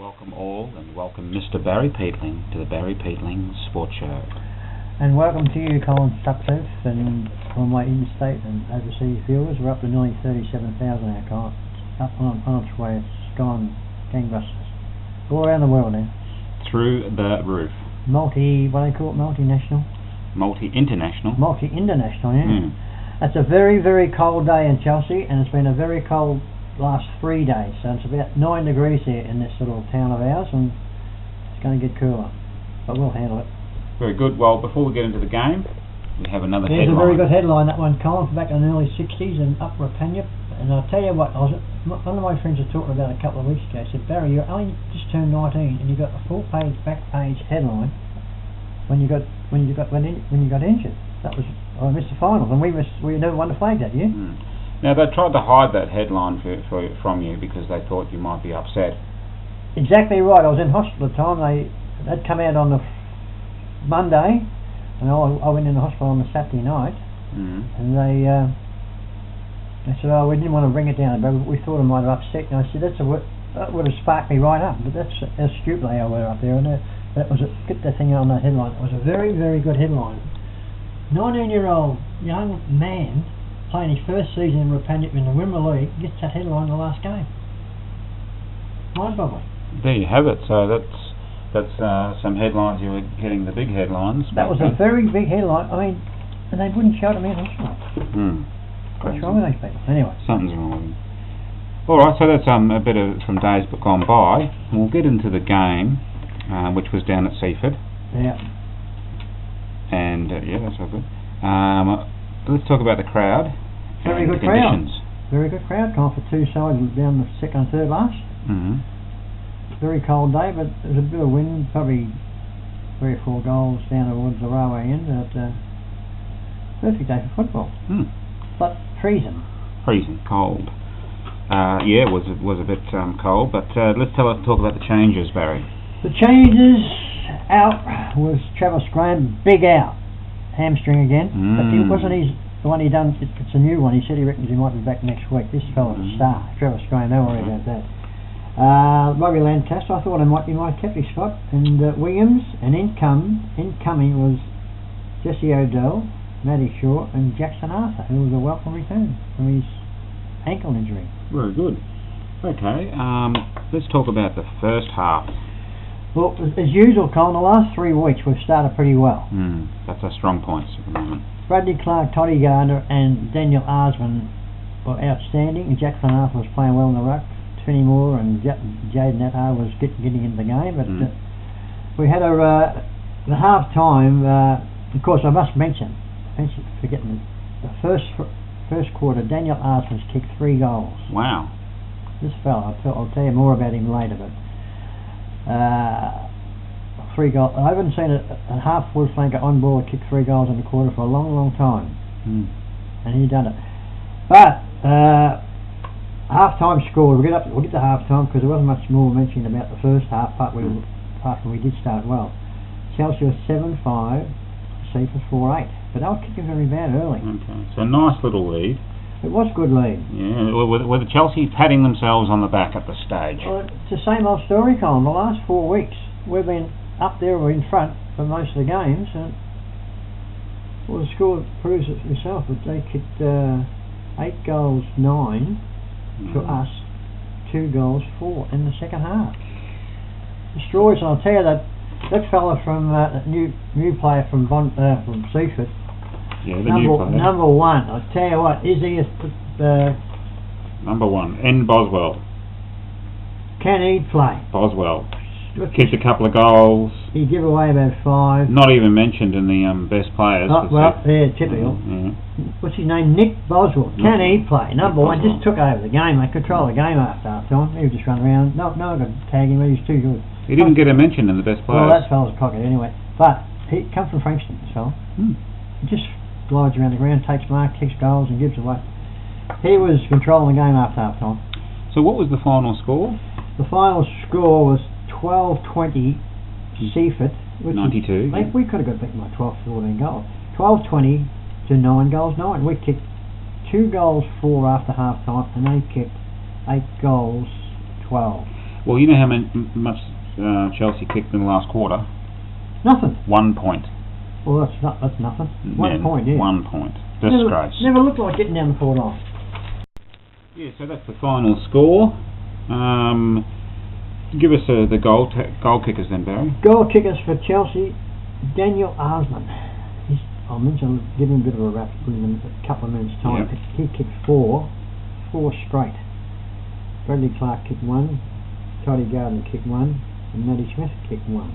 welcome all, and welcome Mr. Barry Peatling to the Barry Peatling Sports Show. And welcome to you, Colin Sutcliffe, and all my interstate and overseas viewers. We're up to nearly 37,000 now, Colin. Up on its way. It's gone gangbusters. All around the world now. Through the roof. What do they call it? Multinational? Multi-international. Multi-international, yeah. It's a very, very cold day in Chelsea, and it's been a very cold last 3 days. So it's about 9 degrees here in this little town of ours, and it's going to get cooler. But we'll handle it. Very good. Well, before we get into the game, we have another headline. There's a very good headline, that one, Colin, back in the early 60s in Upper Panya. And I'll tell you what, one of my friends was talking about a couple of weeks ago. He said, Barry, you only just turned 19 and you got a full page, back page headline when you got injured. That was, I missed the finals, and we never won the flag that year. Now, they tried to hide that headline from you because they thought you might be upset. Exactly right. I was in hospital at the time. They'd come out on the Monday, and I went in the hospital on the Saturday night, and they said, oh, we didn't want to bring it down, but we thought it might have upset. And I said, that would have sparked me right up, but that's how stupid they were up there. And get that thing on that headline. It was a very, very good headline. 19-year-old young man playing his first season in Rapanic in the Wimmera League gets that headline in the last game. Mind-boggling. There you have it. So that's some headlines. You were getting the big headlines. That was a very big headline. I mean, and they wouldn't show it to me in hospital. What's wrong with those people? Anyway. Something's wrong with them. Alright, so that's a bit from days gone by. We'll get into the game, which was down at Seaford. Yeah. And yeah, that's all good. Let's talk about the crowd. Very good crowd. Very good crowd. Come for two sides down the second and third last. Very cold day, but there's a bit of wind, probably 3 or 4 goals down towards the railway end. But perfect day for football. But freezing. Freezing, cold. Yeah, it was a bit cold. But let's talk about the changes, Barry. The changes out was Travis Graham, big out, hamstring again. But it wasn't the one he done. It's a new one. He said he reckons he might be back next week. This fella's a star, Travis Graham. Don't worry about that. Robbie Lancaster, I thought he might have kept his spot. And Williams, and incoming was Jesse O'Dell, Matty Shaw, and Jackson Arthur, who was a welcome return from his ankle injury. Very good. Okay, let's talk about the first half. Well, as usual, Colin, the last 3 weeks we've started pretty well. That's our strong points at the moment. Bradley Clark, Toddy Gardner and Daniel Arsman were outstanding. Jackson Arthur was playing well in the ruck. Tony Moore and Jaden Natar was getting into the game. But we had the half time, of course I must mention, forgetting the first quarter, Daniel Arsman's kicked 3 goals. Wow. This fella, I'll tell you more about him later, but 3 goals. I haven't seen a half-forward flanker on board kick 3 goals in the quarter for a long, long time. And he done it. But half-time score, we'll get to half-time because there wasn't much more mentioned about the first half, apart from we did start well. Chelsea was 7-5, Seaford 4-8. But they were kicking very bad early. Okay, so nice little lead. It was a good lead. Yeah, were the Chelsea patting themselves on the back at the stage? Well, it's the same old story, Colin. The last 4 weeks, we've been up there or in front for most of the games. And well, the score proves it itself, but they kicked 8 goals, 9 to us, 2 goals, 4 in the second half. Destroys, and I'll tell you that fella from new player from Seaford. Yeah, the new player. Number 1. I'll tell you what, is he number 1, N. Boswell. Can he play? Boswell. Kicked a couple of goals. He gave away about 5. Not even mentioned in the best players. Typical. What's his name? Nick Boswell. Can he play? Number 1. Just took over the game. They controlled the game after half time. He was just running around. No one could tag him. He was too good. He didn't get a mention in the best players. Well, that fella's a cocker anyway. But he comes from Frankston, this fella. He just glides around the ground, takes mark, kicks goals and gives away. He was controlling the game after half time. So what was the final score? The final score was 12-20 Seaford. 92. We could have got beaten by 12-14 goals. 12-20 to 9 goals 9. We kicked 2 goals 4 after half time, and they kicked 8 goals 12. Well, you know how much Chelsea kicked in the last quarter? Nothing. 1 point. Well, that's nothing. 1 point, yeah. 1 point. Disgrace. Never looked like getting down the forward line. Yeah, so that's the final score. Give us the goal kickers then, Barry. Goal kickers for Chelsea, Daniel Arsman. I mentioned give him a bit of a rap in a couple of minutes' time. Yep. He kicked four straight. Bradley Clark kicked one, Toddy Garden kicked one, and Matty Smith kicked one.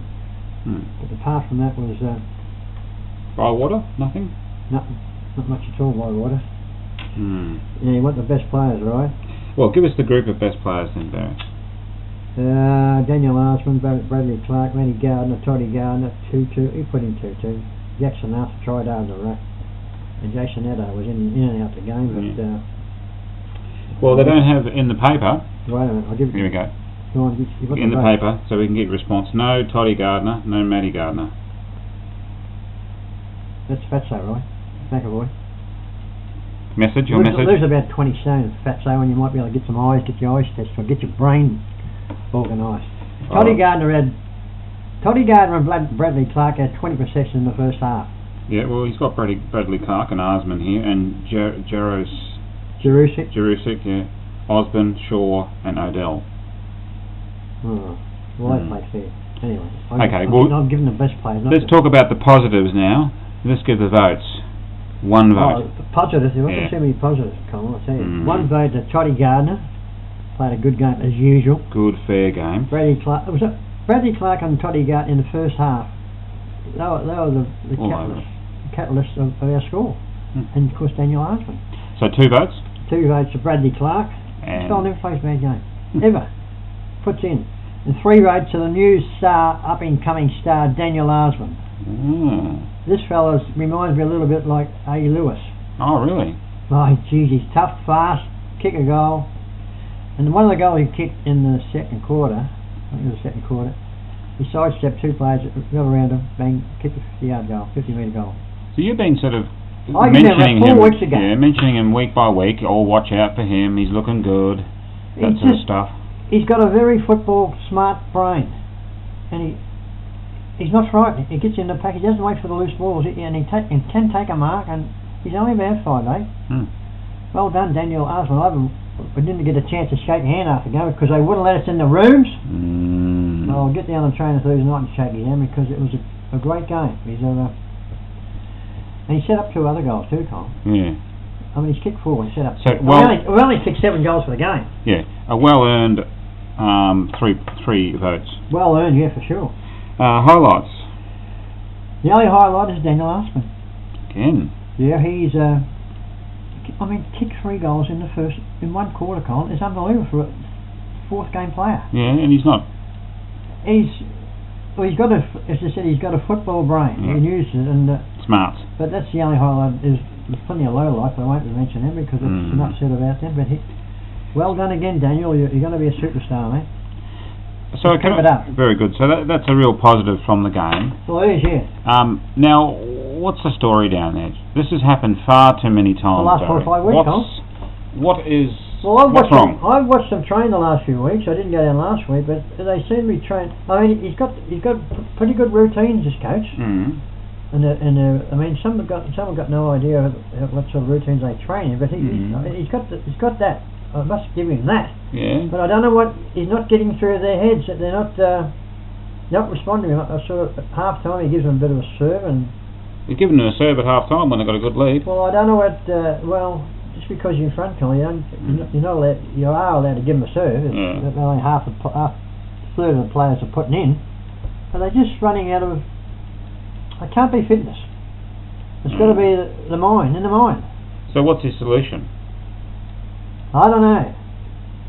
But apart from that was Bywater? Nothing? nothing, not much at all. Bywater. Yeah, you want the best players, right? Well, give us the group of best players then, Barry. Daniel Arsman, Bradley Clark, Matty Gardner, Toddy Gardner, 2-2. He put in 2-2. Jackson Arthur tried over the ruck, and Jason Addo was in and out the game, but well, they don't have in the paper. Wait a minute, I'll give it. Here we go. Go on, you've got In the vote. paper, so we can get response. No Toddy Gardner, no Matty Gardner. That's Fatso, right? McAvoy. Message, your message? Lose about 20 stone Fatso, and you might be able to get your eyes tested, or get your brain organised. Toddy Gardner and Bradley Clark had 20 possessions in the first half. Yeah, well, he's got Bradley Clark and Arsman here, and Jerusic, yeah, Osborne, Shaw, and Odell. Oh, well, they played fair. Anyway, I'm giving the best players. Let's talk about the positives now. Let's give the votes. One vote. Positives. There wasn't too many positives, Colin, I'll tell you. One vote to Toddy Gardner. Played a good game as usual. Good, fair game. Bradley Clark and Toddy Gardner in the first half. They were the catalyst of our score. And of course Daniel Arsman. So 2 votes? 2 votes to Bradley Clark. This guy never plays a bad game. Ever. Puts in. And 3 votes to the new star, up-and-coming star, Daniel Arsman. This fella reminds me a little bit like A. Lewis. Oh, really? Oh, geez, he's tough, fast, kick a goal. And one of the goals he kicked in the second quarter, I think it was the second quarter, he sidestepped 2 players that were around him, bang, kicked a 50-yard goal, 50-metre goal. So you've been sort of mentioning him 4 weeks ago. Yeah, mentioning him week by week. Oh, watch out for him. He's looking good. That sort of stuff. He's got a very football smart brain, and he's not frightened. He gets in the pack. He doesn't wait for the loose balls, and he can take a mark. And he's only about 5'8". Well done, Daniel Arsman. We didn't get a chance to shake your hand after the game because they wouldn't let us in the rooms. Well, I'll get down and train Thursday night and shake his hand because it was a great game. And he set up 2 other goals too, Colin. Yeah. I mean, he's kicked 4 and set up. So we only kicked 7 goals for the game. Yeah, a well-earned 3 votes. Well earned, yeah, for sure. Highlights. The only highlight is Daniel Arsman. Again. Yeah, he's kicked 3 goals in 1 quarter, Colin. It's unbelievable for a 4th game player. Yeah, and he's not. He's got as I said, he's got a football brain. Yeah. He uses it and smart. But that's the only highlight. There's plenty of low lights. I won't mention them because it's enough said about them. But well done again, Daniel. You're going to be a superstar, mate. So keep it up. Very good. So that's a real positive from the game. Well, it is, yeah. Now, what's the story down there? This has happened far too many times. The last 4 or 5 weeks, What's wrong? I've watched them train the last few weeks. I didn't go down last week, but they seem to be trained. I mean, he's got pretty good routines, this coach. And I mean, some have got no idea what sort of routines they train in, but he's got that. I must give him that. Yeah. But I don't know what he's not getting through their heads. That they're not responding. I saw at half time he gives them a bit of a serve and. He's given them a serve at half time when they got a good lead. Well, I don't know what. Just because you're in front, Colin, you are allowed to give them a serve. Only half third of the players are putting in, but they're just running out of. It can't be fitness. It's got to be the mind, in the mind. So what's his solution? I don't know.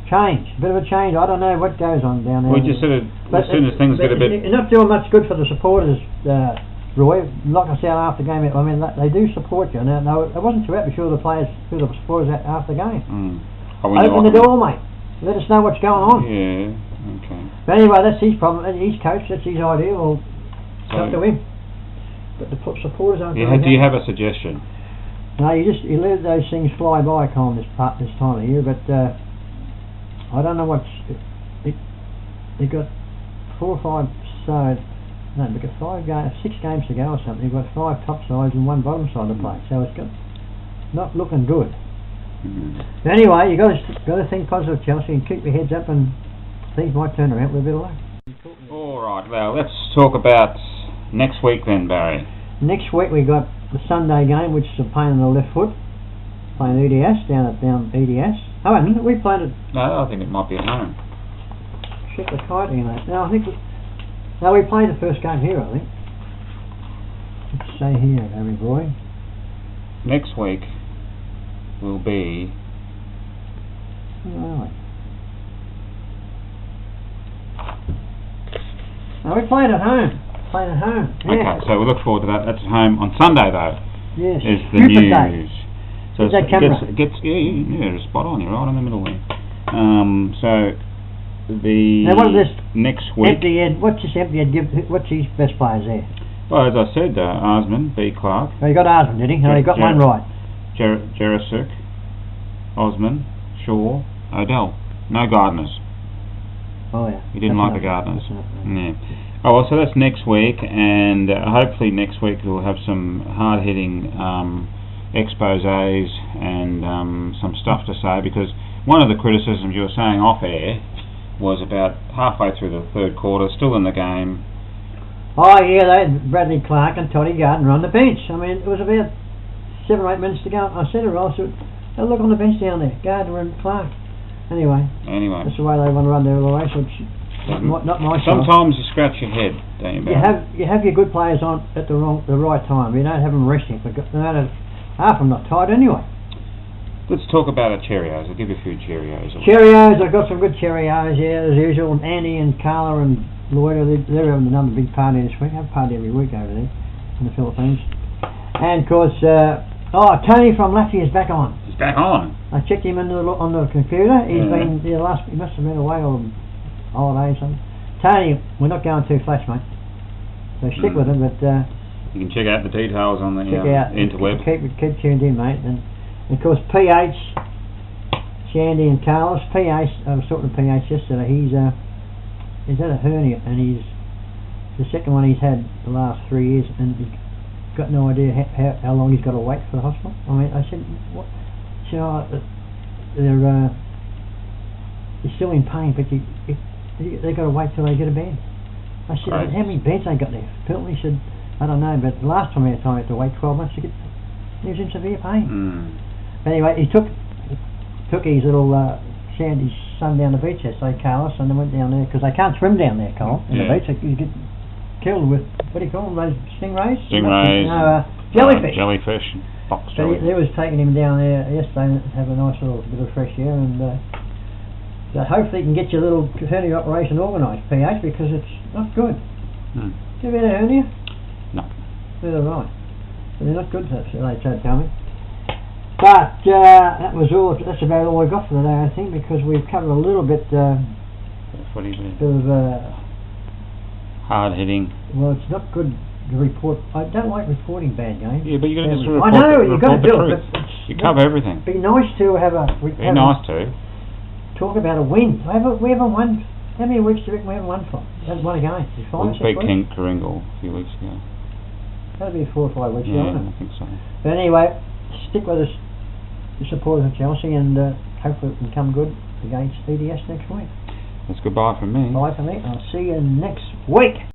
Change, a bit of a change. I don't know what goes on down there. We just sort of, as soon as things get a bit. You're not doing much good for the supporters, Roy. Like I said after the game, I mean they do support you. Now, I wasn't too happy sure the supporters after the game. Open the door, mate. Let us know what's going on. Yeah. Okay. But anyway, that's his problem. He's coach. That's his idea. Well, it's up to him. But the supporters aren't. Yeah. Do you have a suggestion? No, you let those things fly by, Colin, this time of year. But I don't know what's. they've got 4 or 5 sides. No, they've got 6 games to go or something. They've got 5 top sides and 1 bottom side to play. So it's not looking good. But anyway, you got to think positive, Chelsea, and keep your heads up, and things might turn around with a bit of luck. All right. Well, let's talk about next week then, Barry. Next week we got the Sunday game, which is a pain in the left foot, playing EDS down EDS. Oh, wait a minute, we played it. No, I think it might be at home. Check the kite in that. No, I think we played the first game here, I think. Let's say here, Harry boy. Next week will be. Oh, no, we played at home. Yeah. Okay, so we look forward to that. That's at home on Sunday, though. Yes. Is the news. Day. So is that camera? Yeah, spot on. You're right in the middle there. So the now what is this next week? Empty Ed. What's this Empty Ed give? What's his best players there? Well, as I said, Osman, B. Clark. Oh, he got Osman, did he? No, he got one right. Jerasuk, Osman, Shaw, Odell. No Gardeners. Oh yeah. He didn't like the Gardeners. Yeah. Oh well, so that's next week, and hopefully next week we'll have some hard-hitting exposés and some stuff to say, because one of the criticisms you were saying off air was about halfway through the third quarter, still in the game. Oh yeah, they had Bradley Clark and Toddy Gardner on the bench. I mean, it was about 7 or 8 minutes to go. I said to Ross, "Oh, look on the bench down there, Gardner and Clark." Anyway, that's the way they want to run their race. Not my style. Sometimes you scratch your head, don't you? You have your good players on at the right time. You don't have them resting. Half of them not tired anyway. Let's talk about our Cheerios. I'll give you a few Cheerios. Cheerios, I've got some good Cheerios, yeah, as usual. Andy and Carla and Lloyd, they're having another big party this week. They have a party every week over there in the Philippines. And of course, Tony from Latvia is back on. He's back on? I checked him on the computer. He's been he must have been away on holidays. Tony, we're not going too flash, mate. So stick with him, but you can check out the details on the interweb. Keep tuned in, mate. And of course, PH, Shandy and Carlos. PH, I was talking to PH yesterday. He's had a hernia, and he's the second one he's had the last 3 years, and he's got no idea how long he's got to wait for the hospital. I mean, I said, what? You know, he's still in pain, but they've got to wait till they get a bed. I said, right. How many beds they got there? Apparently, he said, I don't know, but the last time he had to wait 12 months to get. He was in severe pain. Anyway, he took his little Sandy's son down the beach yesterday, Carlos, and they went down there because they can't swim down there, Cole, in the beach. You get killed with, what do you call them, those stingrays? Stingrays. No, jellyfish. Jellyfish. Box so they was taking him down there yesterday to have a nice little bit of fresh air, and so hopefully you can get your little hernia operation organised, PH, because it's not good. Do you have a hernia? No. Neither have I. But they're not good, they tried to tell me. But that was all. That's about all we got for today, I think, because we've covered a little bit. What do you mean? Bit of hard hitting. Well, it's not good to report. I don't like reporting bad games. Yeah, but you've got to just report. I know you've got to do it. But you cover everything. Be nice to have a. Be nice to talk about a win. We haven't won. How many weeks do you reckon we haven't won for? We haven't won a game. We beat King Karingal a few weeks ago. That'll be 4 or 5 weeks ago, I think so. But anyway, stick with us, the supporters of Chelsea, and hopefully it can come good against EDS next week. That's goodbye from me. Bye from me. I'll see you next week.